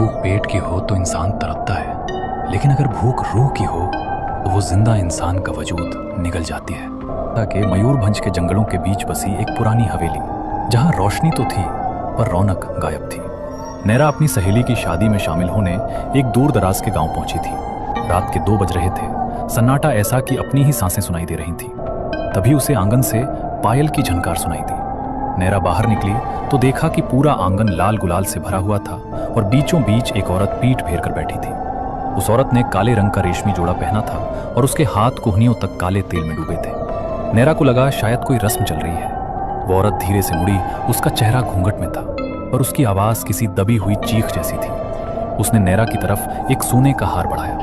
भूख पेट की हो तो इंसान तड़पता है, लेकिन अगर भूख रूह की हो तो वो जिंदा इंसान का वजूद निगल जाती है। ताकि मयूरभंज के जंगलों के बीच बसी एक पुरानी हवेली, जहां रोशनी तो थी पर रौनक गायब थी। नैरा अपनी सहेली की शादी में शामिल होने एक दूर दराज के गांव पहुंची थी। रात के 2 बज रहे थे। सन्नाटा ऐसा कि अपनी ही सांसें सुनाई दे रही थी। तभी उसे आंगन से पायल की झनकार सुनाई दी। नैरा बाहर निकली तो देखा कि पूरा आंगन लाल गुलाल से भरा हुआ था और बीचों बीच एक औरत पीठ फेर कर बैठी थी। उस औरत ने काले रंग का रेशमी जोड़ा पहना था और उसके हाथ कोहनियों तक काले तेल में डूबे थे। नैरा को लगा शायद कोई रस्म चल रही है। वो औरत धीरे से मुड़ी। उसका चेहरा घूंघट में था और उसकी आवाज किसी दबी हुई चीख जैसी थी। उसने नैरा की तरफ एक सोने का हार बढ़ाया।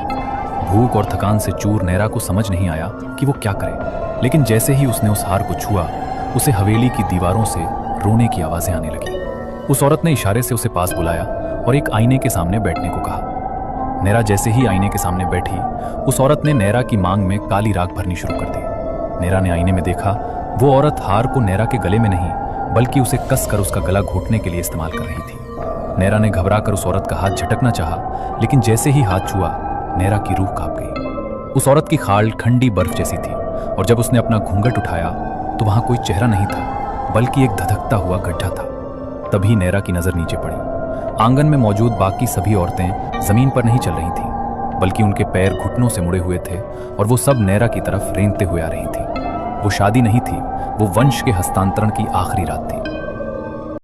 भूख और थकान से चूर नैरा को समझ नहीं आया कि वो क्या करे, लेकिन जैसे ही उसने उस हार को छुआ, उसे हवेली की दीवारों से रोने की आवाजें आने लगी। उस औरत ने इशारे से उसे पास बुलाया और एक आईने के सामने बैठने को कहा। नैरा जैसे ही आईने के सामने बैठी, उस औरत ने नैरा की मांग में काली राख भरनी शुरू कर दी। नैरा ने आईने में देखा, वो औरत हार को नैरा के गले में नहीं बल्कि उसे कस कर उसका गला घोटने के लिए इस्तेमाल कर रही थी। नैरा ने घबरा कर उस औरत का हाथ झटकना चाहा, लेकिन जैसे ही हाथ छुआ, नैरा की रूह कांप गई। उस औरत की खाल ठंडी बर्फ जैसी थी और जब उसने अपना घूंघट उठाया तो वहां कोई चेहरा नहीं था बल्कि एक धधकता हुआ गड्ढा था। तभी नैरा की नजर नीचे पड़ी। आंगन में मौजूद बाकी सभी औरतें जमीन पर नहीं चल रही थीं, बल्कि उनके पैर घुटनों से मुड़े हुए थे और वो सब नैरा की तरफ रेंगते हुए आ रही थी। वो शादी नहीं थी, वो वंश के हस्तांतरण की आखिरी रात थी।